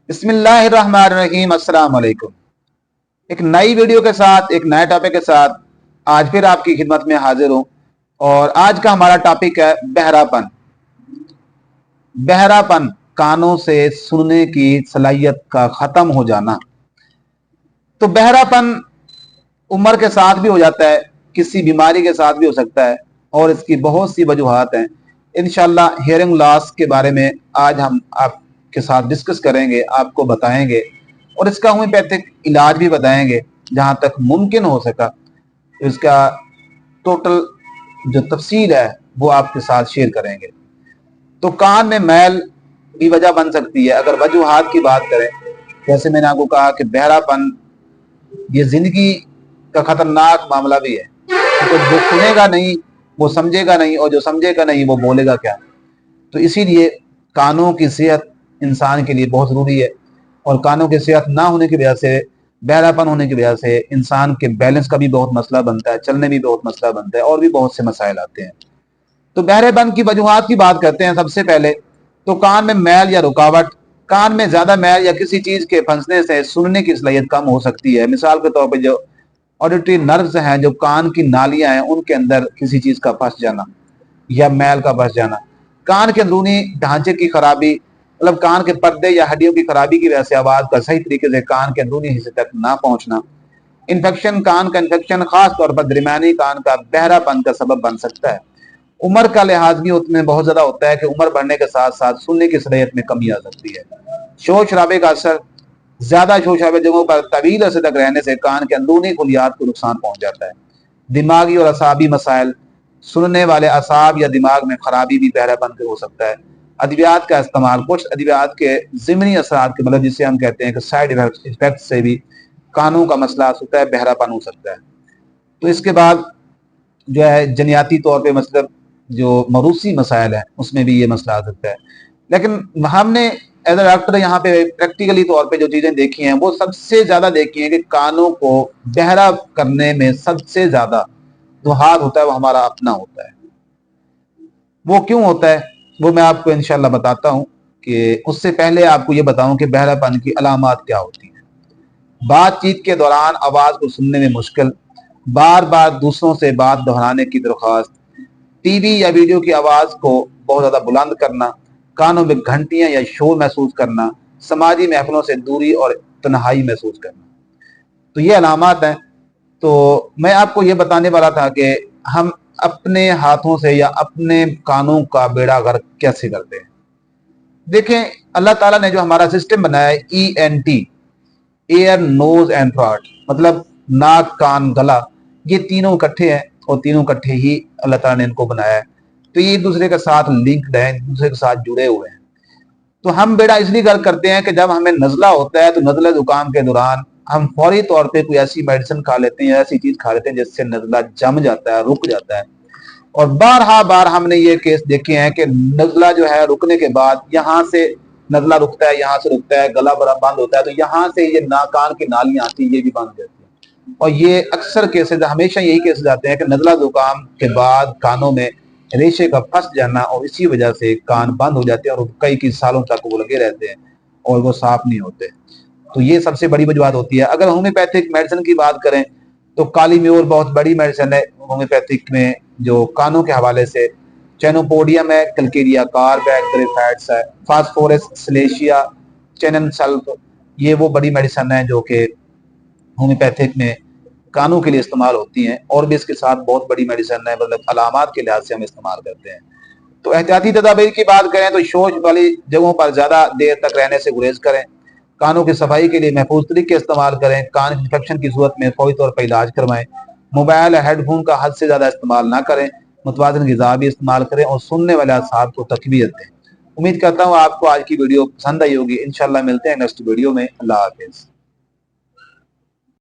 बिस्मिल्लाहिर्रहमानिर्रहीम। अस्सलाम वालेकुम। एक नई वीडियो के साथ, एक नए टॉपिक के साथ आज फिर आपकी खिदमत में हाजिर हूं। और आज का हमारा टॉपिक है बहरापन। बहरापन, कानों से सुनने की सलाहियत का खत्म हो जाना। तो बहरापन उम्र के साथ भी हो जाता है, किसी बीमारी के साथ भी हो सकता है, और इसकी बहुत सी वजूहात हैं। इंशाल्लाह हियरिंग लॉस के बारे में आज हम आपके साथ डिस्कस करेंगे, आपको बताएंगे, और इसका होम्योपैथिक इलाज भी बताएंगे जहां तक मुमकिन हो सका। इसका टोटल जो तफसील है वो आपके साथ शेयर करेंगे। तो कान में मैल भी वजह बन सकती है। अगर वजूहात की बात करें, जैसे मैंने आपको कहा कि बहरापन ये जिंदगी का खतरनाक मामला भी है, क्योंकि जो सुनेगा नहीं वो समझेगा नहीं, और जो समझेगा नहीं वो बोलेगा क्या। तो इसीलिए कानों की सेहत इंसान के लिए बहुत ज़रूरी है। और कानों की सेहत ना होने की वजह से, बहरापन होने की वजह से इंसान के बैलेंस का भी बहुत मसला बनता है, चलने में भी बहुत मसला बनता है, और भी बहुत से मसाइल आते हैं। तो बहरेपन की वजूहात की बात करते हैं। सबसे पहले तो कान में मैल या रुकावट। कान में ज़्यादा मैल या किसी चीज़ के फंसने से सुनने की सलाहियत कम हो सकती है। मिसाल के तौर पर जो ऑडिटरी नर्व्स हैं, जो कान की नालियां हैं, उनके अंदर किसी चीज़ का फंस जाना या मैल का फंस जाना। कान के अंदरूनी ढांचे की खराबी, मतलब कान के पर्दे या हड्डियों की खराबी की वजह से आवाज़ का सही तरीके से कान के अंदरूनी हिस्से तक ना पहुंचना। इन्फेक्शन, कान का इन्फेक्शन खास तौर पर दरमियानी कान का बहरापन का सबब बन सकता है। उम्र का लिहाज भी उसमें बहुत ज्यादा होता है कि उम्र बढ़ने के साथ साथ सुनने की सलाहियत में कमी आ सकती है। शोर शराबे का असर, ज्यादा शोर शराबे जगहों पर तवील अरसे तक रहने से कान के अंदरूनी खुलियात को नुकसान पहुंच जाता है। दिमागी और असाबी मसाइल, सुनने वाले असाब या दिमाग में खराबी भी बहरापन से हो सकता है। अद्वियात का इस्तेमाल, कुछ अद्वियात के ज़िमनी असरात के, मतलब जिसे हम कहते हैं कि साइड इफेक्ट से भी कानों का मसला होता है, बहरापन हो सकता है। तो इसके बाद जो है जनियाती तौर पे, मतलब जो मरूसी मसाइल है, उसमें भी ये मसला आ सकता है। लेकिन हमने एज ए डॉक्टर यहाँ पे प्रैक्टिकली तौर पे जो चीज़ें देखी हैं, वो सबसे ज़्यादा देखी हैं कि कानों को बहरा करने में सबसे ज़्यादा जो हाथ होता है वो हमारा अपना होता है। वो क्यों होता है वो मैं आपको इंशाल्लाह बताता हूँ। कि उससे पहले आपको ये बताऊं कि बहरापन की अलामात क्या होती हैं। बातचीत के दौरान आवाज़ को सुनने में मुश्किल, बार बार दूसरों से बात दोहराने की दरख्वास्त, टीवी या वीडियो की आवाज़ को बहुत ज़्यादा बुलंद करना, कानों में घंटियां या शोर महसूस करना, समाजी महफिलों से दूरी और तन्हाई महसूस करना। तो ये अलामात हैं। तो मैं आपको ये बताने वाला था कि हम अपने हाथों से या अपने कानों का बेड़ा गर्क कैसे करते हैं। देखें, अल्लाह ताला ने जो हमारा सिस्टम बनाया है, ENT, ear nose and throat, मतलब नाक कान गला, ये तीनों इकट्ठे हैं, और तीनों इकट्ठे ही अल्लाह ताला ने इनको बनाया है। तो ये एक दूसरे के साथ लिंक्ड हैं, एक दूसरे के साथ जुड़े हुए हैं। तो हम बेड़ा इसलिए गर्क करते हैं कि जब हमें नज़ला होता है तो नज़ला जुकाम के दौरान हम फौरी तौर पे कोई ऐसी मेडिसिन खा लेते हैं या ऐसी चीज खा लेते हैं जिससे नज़ला जम जाता है, रुक जाता है। और बारहा बार हमने ये केस देखे हैं कि नज़ला जो है रुकने के बाद यहाँ से नज़ला रुकता है, यहाँ से रुकता है, गला बड़ा बंद होता है, तो यहाँ से ये नाकान की नालियां आती है, ये भी बंद हो जाती है। और ये अक्सर केसेस, हमेशा यही केसेस आते हैं कि नज़ला जुकाम के बाद कानों में रेशे का फंस जाना, और इसी वजह से कान बंद हो जाते हैं और कई सालों तक वो लगे रहते हैं और वो साफ नहीं होते। तो ये सबसे बड़ी वजूहत होती है। अगर होम्योपैथिक मेडिसिन की बात करें तो काली म्योर बहुत बड़ी मेडिसिन है होम्योपैथिक में, जो कानों के हवाले से। चैनोपोडियम है, कलकेरिया कार्बैक्टेरिफाइड्स है, फास्फोरस सलेशिया, चैनन सल्फ, ये वो बड़ी मेडिसिन है जो कि होम्योपैथिक में कानों के लिए इस्तेमाल होती हैं। और भी इसके साथ बहुत बड़ी मेडिसिन है, मतलब अलामात के लिहाज से हम इस्तेमाल करते हैं। तो एहतियाती तदाबीर की बात करें तो शोर वाली जगहों पर ज़्यादा देर तक रहने से गुरेज करें। कानों की सफाई के लिए महफूज तरीके इस्तेमाल करें। कान इन्फेक्शन की सूरत में फौरी तौर पर इलाज करवाएं। मोबाइल या हेडफोन का हद से ज़्यादा इस्तेमाल ना करें। मुतवाज़िन ग़िज़ा भी इस्तेमाल करें और सुनने वाले असाब को तकबीयत दें। उम्मीद करता हूँ आपको आज की वीडियो पसंद आई होगी। इंशाल्लाह मिलते हैं नेक्स्ट वीडियो में। अल्लाह हाफिज़।